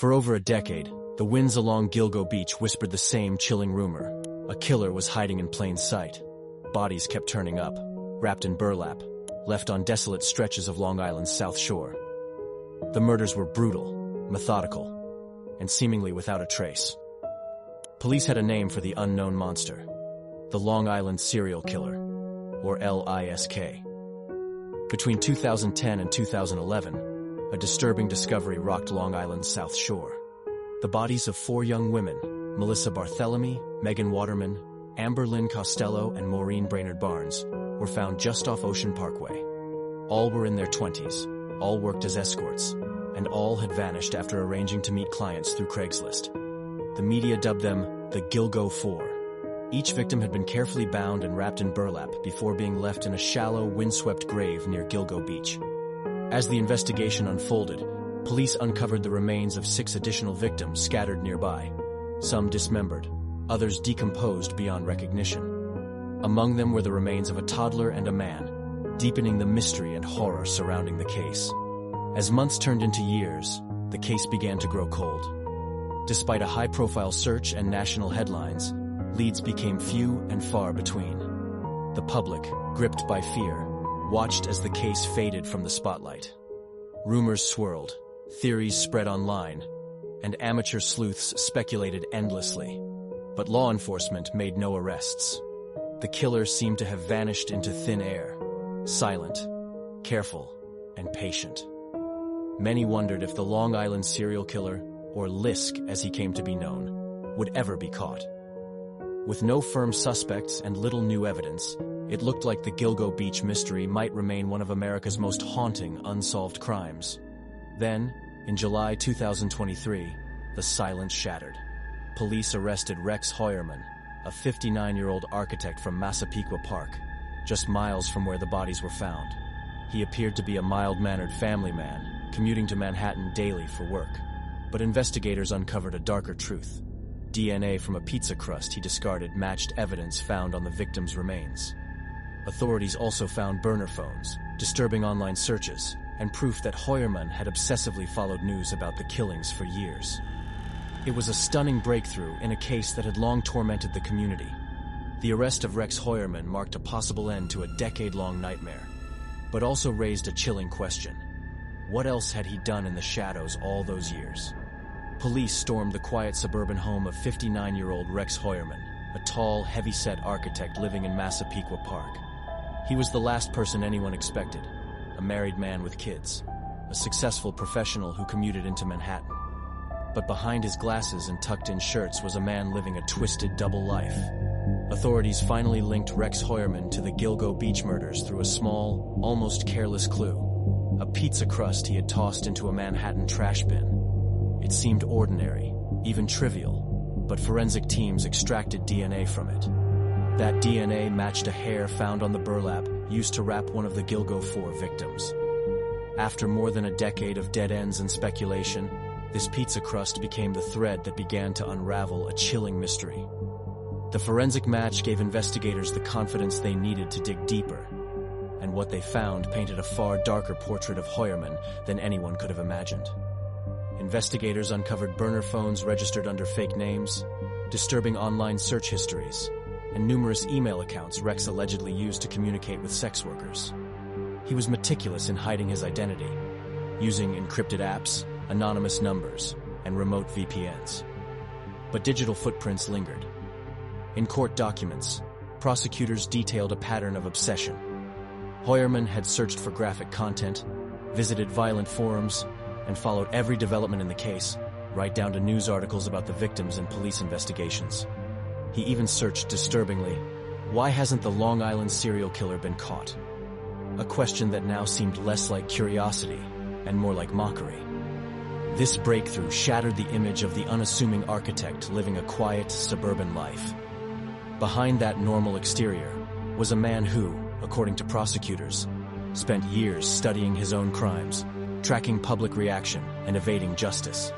For over a decade, the winds along Gilgo Beach whispered the same chilling rumor. A killer was hiding in plain sight. Bodies kept turning up, wrapped in burlap, left on desolate stretches of Long Island's South Shore. The murders were brutal, methodical, and seemingly without a trace. Police had a name for the unknown monster: the Long Island Serial Killer, or LISK. Between 2010 and 2011, a disturbing discovery rocked Long Island's South Shore. The bodies of 4 young women, Melissa Barthelemy, Megan Waterman, Amber Lynn Costello, and Maureen Brainard-Barnes, were found just off Ocean Parkway. All were in their 20s, all worked as escorts, and all had vanished after arranging to meet clients through Craigslist. The media dubbed them the Gilgo Four. Each victim had been carefully bound and wrapped in burlap before being left in a shallow, windswept grave near Gilgo Beach. As the investigation unfolded, police uncovered the remains of 6 additional victims scattered nearby, some dismembered, others decomposed beyond recognition. Among them were the remains of a toddler and a man, deepening the mystery and horror surrounding the case. As months turned into years, the case began to grow cold. Despite a high-profile search and national headlines, leads became few and far between. The public, gripped by fear, watched as the case faded from the spotlight. Rumors swirled, theories spread online, and amateur sleuths speculated endlessly. But law enforcement made no arrests. The killer seemed to have vanished into thin air, silent, careful, and patient. Many wondered if the Long Island serial killer, or LISK as he came to be known, would ever be caught. With no firm suspects and little new evidence, it looked like the Gilgo Beach mystery might remain one of America's most haunting unsolved crimes. Then, in July 2023, the silence shattered. Police arrested Rex Heuermann, a 59-year-old architect from Massapequa Park, just miles from where the bodies were found. He appeared to be a mild-mannered family man, commuting to Manhattan daily for work. But investigators uncovered a darker truth. DNA from a pizza crust he discarded matched evidence found on the victim's remains. Authorities also found burner phones, disturbing online searches, and proof that Heuermann had obsessively followed news about the killings for years. It was a stunning breakthrough in a case that had long tormented the community. The arrest of Rex Heuermann marked a possible end to a decade-long nightmare, but also raised a chilling question. What else had he done in the shadows all those years? Police stormed the quiet suburban home of 59-year-old Rex Heuermann, a tall, heavy-set architect living in Massapequa Park. He was the last person anyone expected, a married man with kids, a successful professional who commuted into Manhattan. But behind his glasses and tucked-in shirts was a man living a twisted double life. Authorities finally linked Rex Heuermann to the Gilgo Beach murders through a small, almost careless clue: a pizza crust he had tossed into a Manhattan trash bin. It seemed ordinary, even trivial, but forensic teams extracted DNA from it. That DNA matched a hair found on the burlap used to wrap one of the Gilgo Four victims. After more than a decade of dead ends and speculation, this pizza crust became the thread that began to unravel a chilling mystery. The forensic match gave investigators the confidence they needed to dig deeper, and what they found painted a far darker portrait of Heuermann than anyone could have imagined. Investigators uncovered burner phones registered under fake names, disturbing online search histories, and numerous email accounts Rex allegedly used to communicate with sex workers. He was meticulous in hiding his identity, using encrypted apps, anonymous numbers, and remote VPNs. But digital footprints lingered. In court documents, prosecutors detailed a pattern of obsession. Heuermann had searched for graphic content, visited violent forums, and followed every development in the case, right down to news articles about the victims and police investigations. He even searched disturbingly, why hasn't the Long Island serial killer been caught? A question that now seemed less like curiosity and more like mockery. This breakthrough shattered the image of the unassuming architect living a quiet, suburban life. Behind that normal exterior was a man who, according to prosecutors, spent years studying his own crimes, tracking public reaction, and evading justice.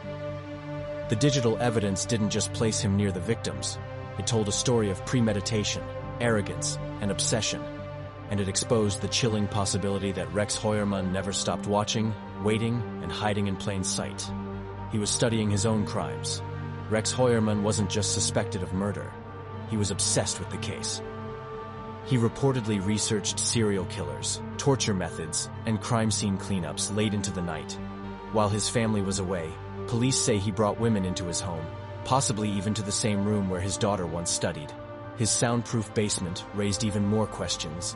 The digital evidence didn't just place him near the victims. It told a story of premeditation, arrogance, and obsession, and it exposed the chilling possibility that Rex Heuermann never stopped watching, waiting, and hiding in plain sight. He was studying his own crimes. Rex Heuermann wasn't just suspected of murder. He was obsessed with the case. He reportedly researched serial killers, torture methods, and crime scene cleanups late into the night. While his family was away, police say he brought women into his home, possibly even to the same room where his daughter once studied. His soundproof basement raised even more questions.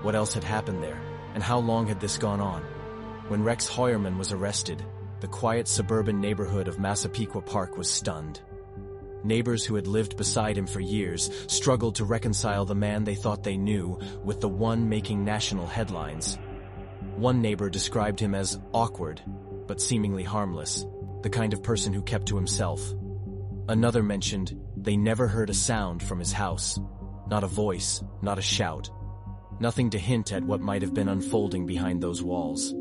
What else had happened there, and how long had this gone on? When Rex Heuermann was arrested, the quiet suburban neighborhood of Massapequa Park was stunned. Neighbors who had lived beside him for years struggled to reconcile the man they thought they knew with the one making national headlines. One neighbor described him as awkward, but seemingly harmless, the kind of person who kept to himself. Another mentioned they never heard a sound from his house, not a voice, not a shout, nothing to hint at what might have been unfolding behind those walls.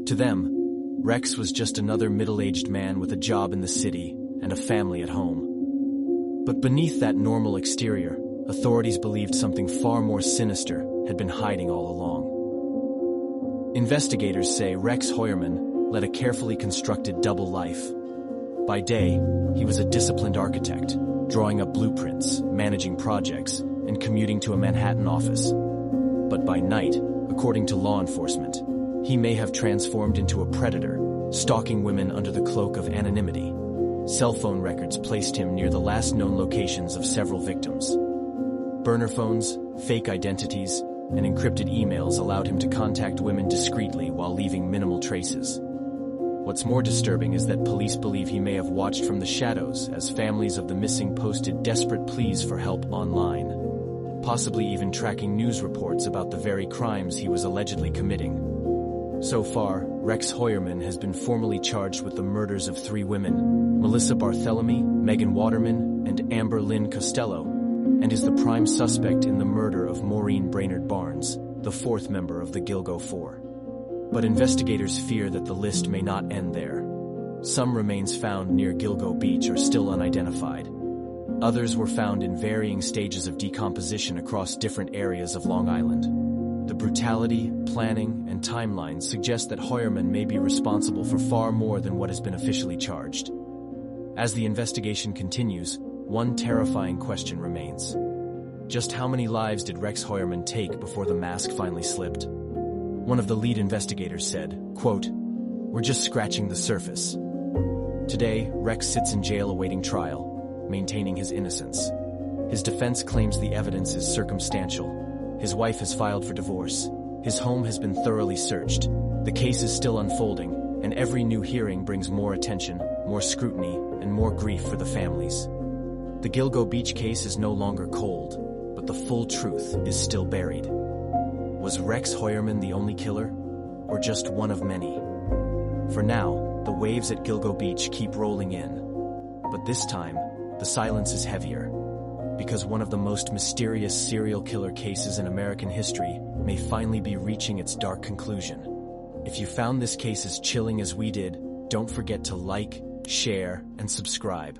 To them, Rex was just another middle-aged man with a job in the city and a family at home. But beneath that normal exterior, authorities believed something far more sinister had been hiding all along. Investigators say Rex Heuermann led a carefully constructed double life. By day, he was a disciplined architect, drawing up blueprints, managing projects, and commuting to a Manhattan office. But by night, according to law enforcement, he may have transformed into a predator, stalking women under the cloak of anonymity. Cell phone records placed him near the last known locations of several victims. Burner phones, fake identities, and encrypted emails allowed him to contact women discreetly while leaving minimal traces. What's more disturbing is that police believe he may have watched from the shadows as families of the missing posted desperate pleas for help online, possibly even tracking news reports about the very crimes he was allegedly committing. So far, Rex Heuermann has been formally charged with the murders of 3 women, Melissa Barthelemy, Megan Waterman, and Amber Lynn Costello, and is the prime suspect in the murder of Maureen Brainard-Barnes, the 4th member of the Gilgo Four. But investigators fear that the list may not end there. Some remains found near Gilgo Beach are still unidentified. Others were found in varying stages of decomposition across different areas of Long Island. The brutality, planning, and timelines suggest that Heuermann may be responsible for far more than what has been officially charged. As the investigation continues, one terrifying question remains. Just how many lives did Rex Heuermann take before the mask finally slipped? One of the lead investigators said, quote, "We're just scratching the surface." Today, Rex sits in jail awaiting trial, maintaining his innocence. His defense claims the evidence is circumstantial. His wife has filed for divorce. His home has been thoroughly searched. The case is still unfolding, and every new hearing brings more attention, more scrutiny, and more grief for the families. The Gilgo Beach case is no longer cold, but the full truth is still buried. Was Rex Heuermann the only killer, or just one of many? For now, the waves at Gilgo Beach keep rolling in. But this time, the silence is heavier, because one of the most mysterious serial killer cases in American history may finally be reaching its dark conclusion. If you found this case as chilling as we did, don't forget to like, share, and subscribe.